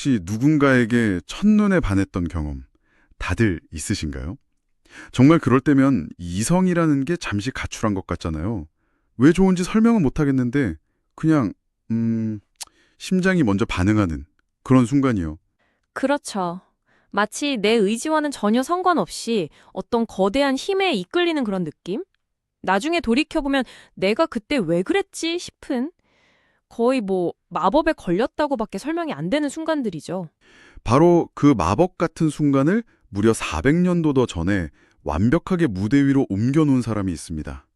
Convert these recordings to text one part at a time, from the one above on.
혹시 누군가에게 첫눈에 반했던 경험 다들 있으신가요? 정말 그럴 때면 이성이라는 게 잠시 가출한 것 같잖아요. 왜 좋은지 설명은 못하겠는데 그냥 심장이 먼저 반응하는 그런 순간이요. 그렇죠. 마치 내 의지와는 전혀 상관없이 어떤 거대한 힘에 이끌리는 그런 느낌? 나중에 돌이켜보면 내가 그때 왜 그랬지 싶은 거의 마법에 걸렸다고밖에 설명이 안 되는 순간들이죠. 바로 그 마법 같은 순간을 무려 400년도 더 전에 완벽하게 무대 위로 옮겨놓은 사람이 있습니다.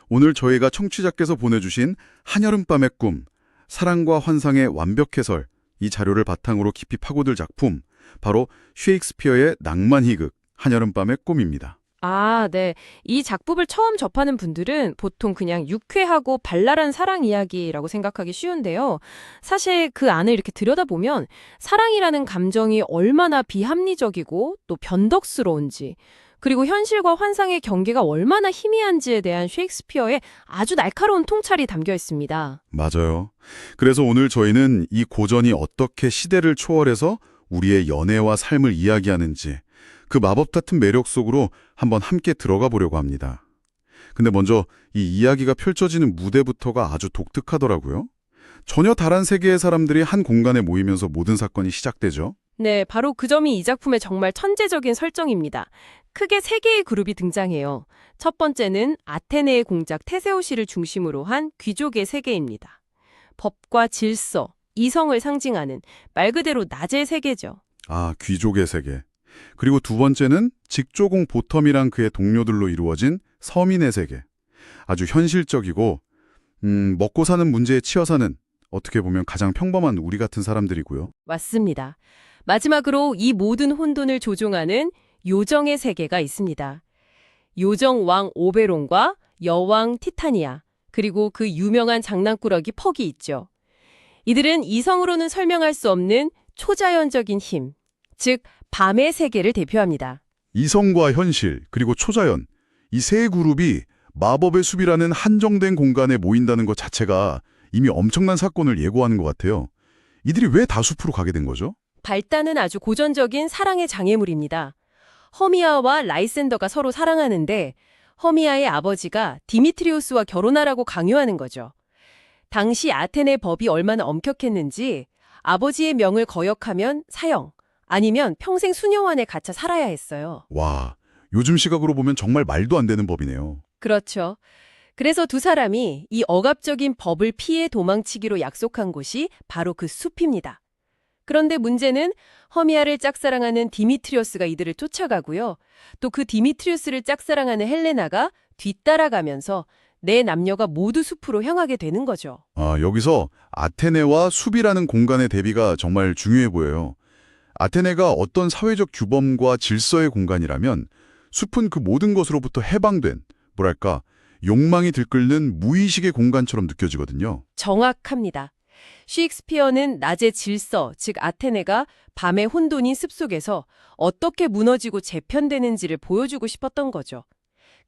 오늘 저희가 청취자께서 보내주신 한여름밤의 꿈, 사랑과 환상의 완벽 해설, 이 자료를 바탕으로 깊이 파고들 작품, 바로 셰익스피어의 낭만 희극, 한여름밤의 꿈입니다. 아, 네. 이 작품을 처음 접하는 분들은 보통 그냥 유쾌하고 발랄한 사랑 이야기라고 생각하기 쉬운데요. 사실 그 안을 이렇게 들여다보면 사랑이라는 감정이 얼마나 비합리적이고 또 변덕스러운지, 그리고 현실과 환상의 경계가 얼마나 희미한지에 대한 셰익스피어의 아주 날카로운 통찰이 담겨 있습니다. 맞아요. 그래서 오늘 저희는 이 고전이 어떻게 시대를 초월해서 우리의 연애와 삶을 이야기하는지, 그 마법 같은 매력 속으로 한번 함께 들어가 보려고 합니다. 근데 먼저 이 이야기가 펼쳐지는 무대부터가 아주 독특하더라고요. 전혀 다른 세계의 사람들이 한 공간에 모이면서 모든 사건이 시작되죠. 네, 바로 그 점이 이 작품의 정말 천재적인 설정입니다. 크게 세 개의 그룹이 등장해요. 첫 번째는 아테네의 공작 테세오시를 중심으로 한 귀족의 세계입니다. 법과 질서, 이성을 상징하는 말 그대로 낮의 세계죠. 아, 귀족의 세계. 그리고 두 번째는 직조공 보텀이랑 그의 동료들로 이루어진 서민의 세계. 아주 현실적이고 먹고 사는 문제에 치여 사는 어떻게 보면 가장 평범한 우리 같은 사람들이고요. 맞습니다. 마지막으로 이 모든 혼돈을 조종하는 요정의 세계가 있습니다. 요정 왕 오베론과 여왕 티타니아, 그리고 그 유명한 장난꾸러기 퍽이 있죠. 이들은 이성으로는 설명할 수 없는 초자연적인 힘, 즉 밤의 세계를 대표합니다. 이성과 현실, 그리고 초자연, 이 세 그룹이 마법의 숲이라는 한정된 공간에 모인다는 것 자체가 이미 엄청난 사건을 예고하는 것 같아요. 이들이 왜 다 숲으로 가게 된 거죠? 발단은 아주 고전적인 사랑의 장애물입니다. 허미아와 라이센더가 서로 사랑하는데 허미아의 아버지가 디미트리오스와 결혼하라고 강요하는 거죠. 당시 아테네 법이 얼마나 엄격했는지 아버지의 명을 거역하면 사형, 아니면 평생 수녀원에 갇혀 살아야 했어요. 와, 요즘 시각으로 보면 정말 말도 안 되는 법이네요. 그렇죠. 그래서 두 사람이 이 억압적인 법을 피해 도망치기로 약속한 곳이 바로 그 숲입니다. 그런데 문제는 허미아를 짝사랑하는 디미트리오스가 이들을 쫓아가고요. 또 그 디미트리오스를 짝사랑하는 헬레나가 뒤따라가면서 네 남녀가 모두 숲으로 향하게 되는 거죠. 아, 여기서 아테네와 숲이라는 공간의 대비가 정말 중요해 보여요. 아테네가 어떤 사회적 규범과 질서의 공간이라면 숲은 그 모든 것으로부터 해방된, 뭐랄까, 욕망이 들끓는 무의식의 공간처럼 느껴지거든요. 정확합니다. 셰익스피어는 낮의 질서, 즉 아테네가 밤의 혼돈인 숲속에서 어떻게 무너지고 재편되는지를 보여주고 싶었던 거죠.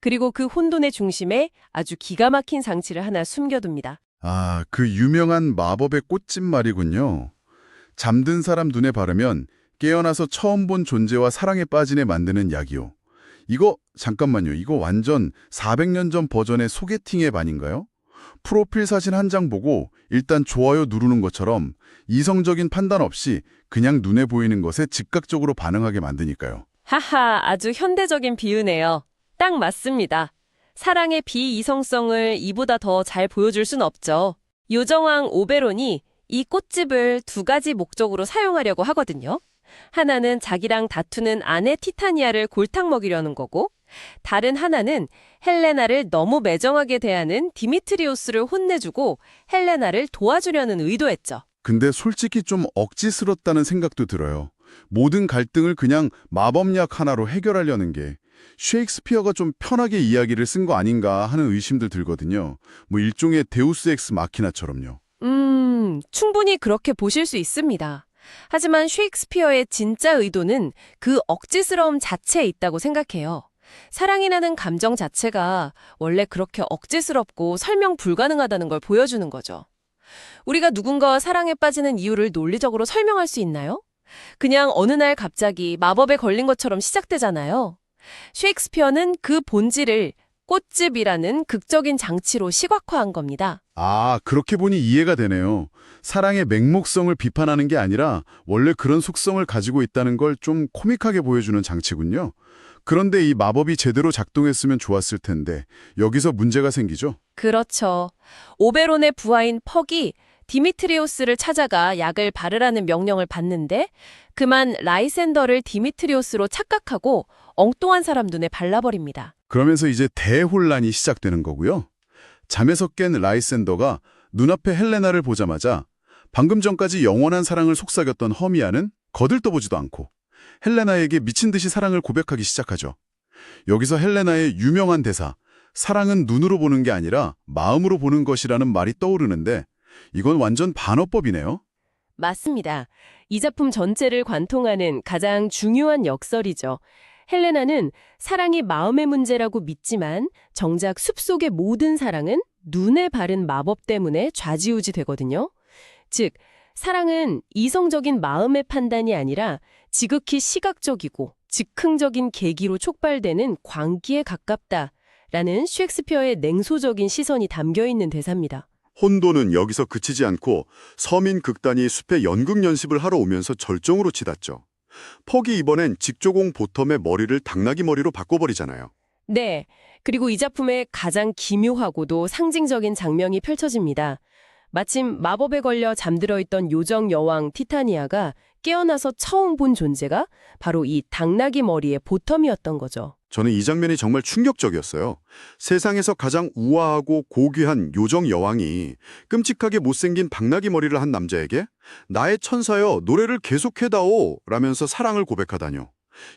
그리고 그 혼돈의 중심에 아주 기가 막힌 장치를 하나 숨겨둡니다. 아, 그 유명한 마법의 꽃집 말이군요. 잠든 사람 눈에 바르면 깨어나서 처음 본 존재와 사랑에 빠진 애 만드는 약이요. 이거 잠깐만요. 이거 완전 400년 전 버전의 소개팅의 반인가요? 프로필 사진 한 장 보고 일단 좋아요 누르는 것처럼 이성적인 판단 없이 그냥 눈에 보이는 것에 즉각적으로 반응하게 만드니까요. 하하, 아주 현대적인 비유네요. 딱 맞습니다. 사랑의 비이성성을 이보다 더 잘 보여줄 순 없죠. 요정왕 오베론이 이 꽃집을 두 가지 목적으로 사용하려고 하거든요. 하나는 자기랑 다투는 아내 티타니아를 골탕 먹이려는 거고, 다른 하나는 헬레나를 너무 매정하게 대하는 디미트리오스를 혼내주고 헬레나를 도와주려는 의도였죠. 근데 솔직히 좀 억지스럽다는 생각도 들어요. 모든 갈등을 그냥 마법약 하나로 해결하려는 게 셰익스피어가 좀 편하게 이야기를 쓴 거 아닌가 하는 의심들 들거든요. 뭐 일종의 데우스 엑스 마키나처럼요. 충분히 그렇게 보실 수 있습니다. 하지만 셰익스피어의 진짜 의도는 그 억지스러움 자체에 있다고 생각해요. 사랑이라는 감정 자체가 원래 그렇게 억지스럽고 설명 불가능하다는 걸 보여주는 거죠. 우리가 누군가와 사랑에 빠지는 이유를 논리적으로 설명할 수 있나요? 그냥 어느 날 갑자기 마법에 걸린 것처럼 시작되잖아요. 셰익스피어는 그 본질을 꽃집이라는 극적인 장치로 시각화한 겁니다. 아, 그렇게 보니 이해가 되네요. 사랑의 맹목성을 비판하는 게 아니라 원래 그런 속성을 가지고 있다는 걸 좀 코믹하게 보여주는 장치군요. 그런데 이 마법이 제대로 작동했으면 좋았을 텐데 여기서 문제가 생기죠? 그렇죠. 오베론의 부하인 퍽이 디미트리오스를 찾아가 약을 바르라는 명령을 받는데 그만 라이센더를 디미트리오스로 착각하고 엉뚱한 사람 눈에 발라버립니다. 그러면서 이제 대혼란이 시작되는 거고요. 잠에서 깬 라이센더가 눈앞에 헬레나를 보자마자 방금 전까지 영원한 사랑을 속삭였던 허미아는 거들떠보지도 않고 헬레나에게 미친 듯이 사랑을 고백하기 시작하죠. 여기서 헬레나의 유명한 대사, 사랑은 눈으로 보는 게 아니라 마음으로 보는 것이라는 말이 떠오르는데 이건 완전 반어법이네요. 맞습니다. 이 작품 전체를 관통하는 가장 중요한 역설이죠. 헬레나는 사랑이 마음의 문제라고 믿지만 정작 숲속의 모든 사랑은 눈에 바른 마법 때문에 좌지우지 되거든요. 즉, 사랑은 이성적인 마음의 판단이 아니라 지극히 시각적이고 즉흥적인 계기로 촉발되는 광기에 가깝다라는 셰익스피어의 냉소적인 시선이 담겨 있는 대사입니다. 혼돈은 여기서 그치지 않고 서민 극단이 숲에 연극 연습을 하러 오면서 절정으로 치닫죠. 퍽이 이번엔 직조공 보텀의 머리를 당나귀 머리로 바꿔버리잖아요. 네, 그리고 이 작품의 가장 기묘하고도 상징적인 장면이 펼쳐집니다. 마침 마법에 걸려 잠들어 있던 요정 여왕 티타니아가 깨어나서 처음 본 존재가 바로 이 당나귀 머리의 보텀이었던 거죠. 저는 이 장면이 정말 충격적이었어요. 세상에서 가장 우아하고 고귀한 요정 여왕이 끔찍하게 못생긴 당나귀 머리를 한 남자에게 나의 천사여 노래를 계속해다오 라면서 사랑을 고백하다뇨.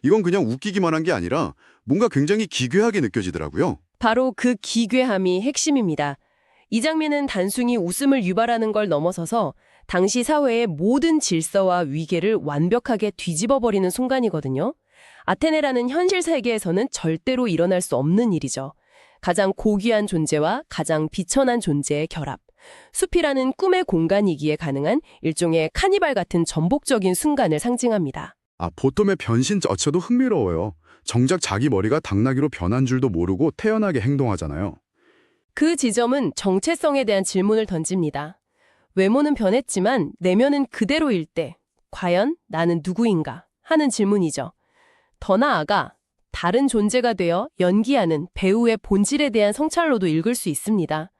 이건 그냥 웃기기만 한 게 아니라 뭔가 굉장히 기괴하게 느껴지더라고요. 바로 그 기괴함이 핵심입니다. 이 장면은 단순히 웃음을 유발하는 걸 넘어서서 당시 사회의 모든 질서와 위계를 완벽하게 뒤집어버리는 순간이거든요. 아테네라는 현실 세계에서는 절대로 일어날 수 없는 일이죠. 가장 고귀한 존재와 가장 비천한 존재의 결합. 숲이라는 꿈의 공간이기에 가능한 일종의 카니발 같은 전복적인 순간을 상징합니다. 보텀의 변신 자체도 흥미로워요. 정작 자기 머리가 당나귀로 변한 줄도 모르고 태연하게 행동하잖아요. 그 지점은 정체성에 대한 질문을 던집니다. 외모는 변했지만 내면은 그대로일 때 과연 나는 누구인가 하는 질문이죠. 더 나아가 다른 존재가 되어 연기하는 배우의 본질에 대한 성찰로도 읽을 수 있습니다.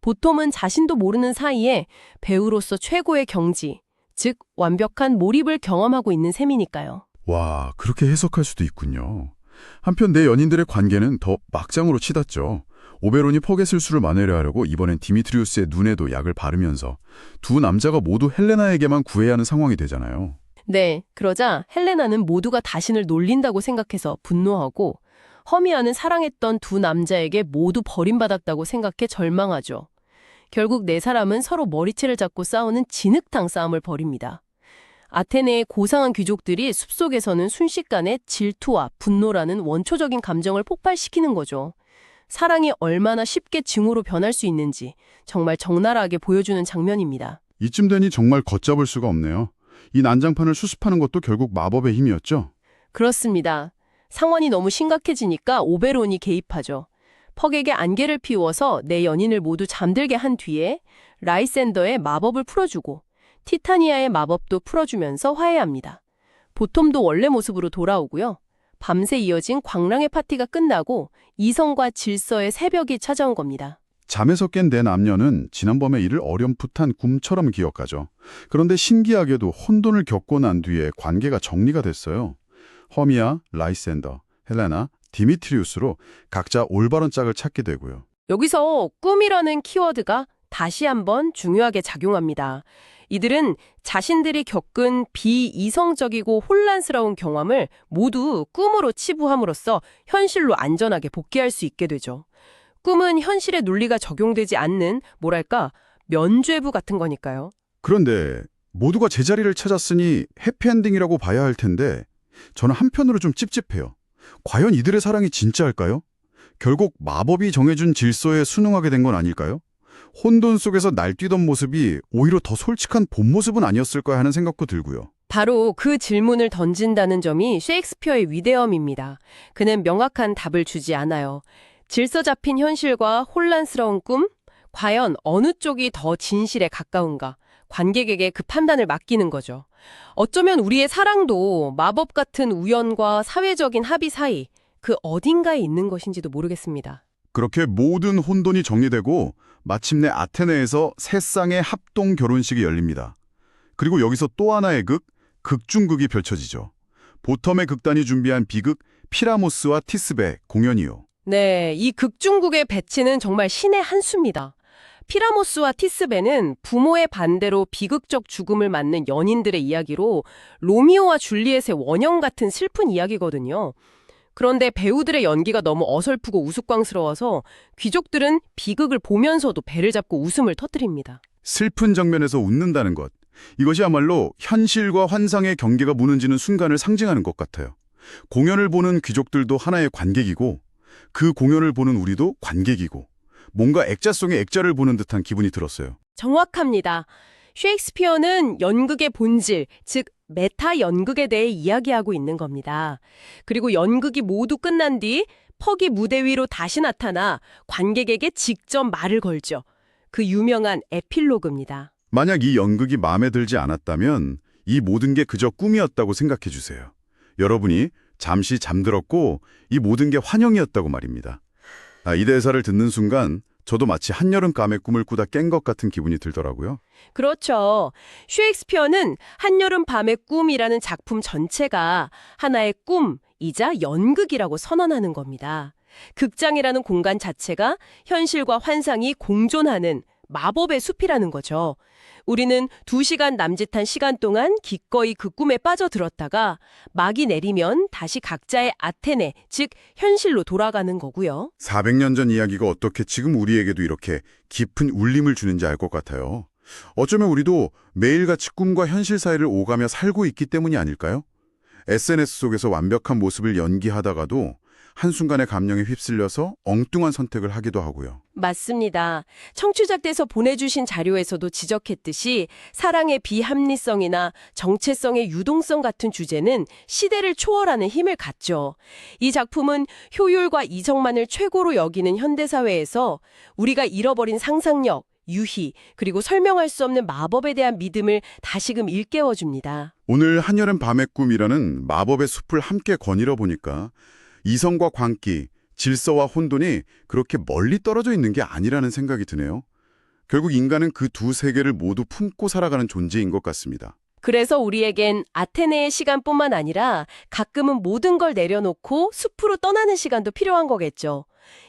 보통은 자신도 모르는 사이에 배우로서 최고의 경지, 즉 완벽한 몰입을 경험하고 있는 셈이니까요. 와, 그렇게 해석할 수도 있군요. 한편 내 연인들의 관계는 더 막장으로 치닫죠. 오베론이 퍽의 실수를 만회려 하려고 이번엔 디미트리우스의 눈에도 약을 바르면서 두 남자가 모두 헬레나에게만 구해야 하는 상황이 되잖아요. 네, 그러자 헬레나는 모두가 자신을 놀린다고 생각해서 분노하고 허미아는 사랑했던 두 남자에게 모두 버림받았다고 생각해 절망하죠. 결국 네 사람은 서로 머리채를 잡고 싸우는 진흙탕 싸움을 벌입니다. 아테네의 고상한 귀족들이 숲속에서는 순식간에 질투와 분노라는 원초적인 감정을 폭발시키는 거죠. 사랑이 얼마나 쉽게 증오로 변할 수 있는지 정말 적나라하게 보여주는 장면입니다. 이쯤 되니 정말 걷잡을 수가 없네요. 이 난장판을 수습하는 것도 결국 마법의 힘이었죠. 그렇습니다. 상황이 너무 심각해지니까 오베론이 개입하죠. 퍽에게 안개를 피워서 내 연인을 모두 잠들게 한 뒤에 라이센더의 마법을 풀어주고 티타니아의 마법도 풀어주면서 화해합니다. 보톰도 원래 모습으로 돌아오고요. 밤새 이어진 광랑의 파티가 끝나고 이성과 질서의 새벽이 찾아온 겁니다. 잠에서 깬 네 남녀는 지난밤의 일을 어렴풋한 꿈처럼 기억하죠. 그런데 신기하게도 혼돈을 겪고 난 뒤에 관계가 정리가 됐어요. 허미아, 라이센더, 헬레나, 디미트리우스로 각자 올바른 짝을 찾게 되고요. 여기서 꿈이라는 키워드가 다시 한번 중요하게 작용합니다. 이들은 자신들이 겪은 비이성적이고 혼란스러운 경험을 모두 꿈으로 치부함으로써 현실로 안전하게 복귀할 수 있게 되죠. 꿈은 현실의 논리가 적용되지 않는 뭐랄까 면죄부 같은 거니까요. 그런데 모두가 제자리를 찾았으니 해피엔딩이라고 봐야 할 텐데 저는 한편으로 좀 찝찝해요. 과연 이들의 사랑이 진짜일까요? 결국 마법이 정해준 질서에 순응하게 된 건 아닐까요? 혼돈 속에서 날뛰던 모습이 오히려 더 솔직한 본 모습은 아니었을까 하는 생각도 들고요. 바로 그 질문을 던진다는 점이 셰익스피어의 위대함입니다. 그는 명확한 답을 주지 않아요. 질서 잡힌 현실과 혼란스러운 꿈? 과연 어느 쪽이 더 진실에 가까운가? 관객에게 그 판단을 맡기는 거죠. 어쩌면 우리의 사랑도 마법 같은 우연과 사회적인 합의 사이 그 어딘가에 있는 것인지도 모르겠습니다. 그렇게 모든 혼돈이 정리되고 마침내 아테네에서 세 쌍의 합동 결혼식이 열립니다. 그리고 여기서 또 하나의 극중극이 펼쳐지죠. 보텀의 극단이 준비한 비극 피라모스와 티스베 공연이요. 네, 이 극중국의 배치는 정말 신의 한 수입니다. 피라모스와 티스베는 부모의 반대로 비극적 죽음을 맞는 연인들의 이야기로 로미오와 줄리엣의 원형 같은 슬픈 이야기거든요. 그런데 배우들의 연기가 너무 어설프고 우스꽝스러워서 귀족들은 비극을 보면서도 배를 잡고 웃음을 터뜨립니다. 슬픈 장면에서 웃는다는 것. 이것이야말로 현실과 환상의 경계가 무너지는 순간을 상징하는 것 같아요. 공연을 보는 귀족들도 하나의 관객이고 그 공연을 보는 우리도 관객이고 뭔가 액자 속의 액자를 보는 듯한 기분이 들었어요. 정확합니다. 셰익스피어는 연극의 본질, 즉 메타 연극에 대해 이야기하고 있는 겁니다. 그리고 연극이 모두 끝난 뒤 퍽이 무대 위로 다시 나타나 관객에게 직접 말을 걸죠. 그 유명한 에필로그입니다. 만약 이 연극이 마음에 들지 않았다면 이 모든 게 그저 꿈이었다고 생각해 주세요. 여러분이 잠시 잠들었고 이 모든 게 환영이었다고 말입니다. 이 대사를 듣는 순간 저도 마치 한여름 밤의 꿈을 꾸다 깬 것 같은 기분이 들더라고요. 그렇죠. 셰익스피어는 한여름 밤의 꿈이라는 작품 전체가 하나의 꿈이자 연극이라고 선언하는 겁니다. 극장이라는 공간 자체가 현실과 환상이 공존하는 마법의 숲이라는 거죠. 우리는 2시간 남짓한 시간 동안 기꺼이 그 꿈에 빠져들었다가 막이 내리면 다시 각자의 아테네, 즉 현실로 돌아가는 거고요. 400년 전 이야기가 어떻게 지금 우리에게도 이렇게 깊은 울림을 주는지 알 것 같아요. 어쩌면 우리도 매일같이 꿈과 현실 사이를 오가며 살고 있기 때문이 아닐까요? SNS 속에서 완벽한 모습을 연기하다가도 한순간의 감정에 휩쓸려서 엉뚱한 선택을 하기도 하고요. 맞습니다. 청취자께서 보내주신 자료에서도 지적했듯이 사랑의 비합리성이나 정체성의 유동성 같은 주제는 시대를 초월하는 힘을 갖죠. 이 작품은 효율과 이성만을 최고로 여기는 현대사회에서 우리가 잃어버린 상상력, 유희, 그리고 설명할 수 없는 마법에 대한 믿음을 다시금 일깨워줍니다. 오늘 한여름 밤의 꿈이라는 마법의 숲을 함께 거닐어 보니까 이성과 광기, 질서와 혼돈이 그렇게 멀리 떨어져 있는 게 아니라는 생각이 드네요. 결국 인간은 그 두 세계를 모두 품고 살아가는 존재인 것 같습니다. 그래서 우리에겐 아테네의 시간뿐만 아니라 가끔은 모든 걸 내려놓고 숲으로 떠나는 시간도 필요한 거겠죠.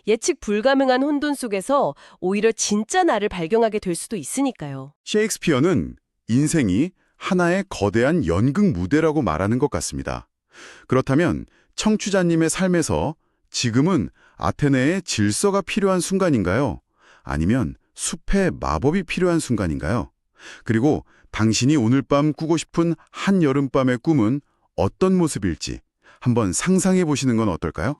예측 불가능한 혼돈 속에서 오히려 진짜 나를 발견하게 될 수도 있으니까요. 셰익스피어는 인생이 하나의 거대한 연극 무대라고 말하는 것 같습니다. 그렇다면 청취자님의 삶에서 지금은 아테네의 질서가 필요한 순간인가요? 아니면 숲의 마법이 필요한 순간인가요? 그리고 당신이 오늘 밤 꾸고 싶은 한여름밤의 꿈은 어떤 모습일지 한번 상상해 보시는 건 어떨까요?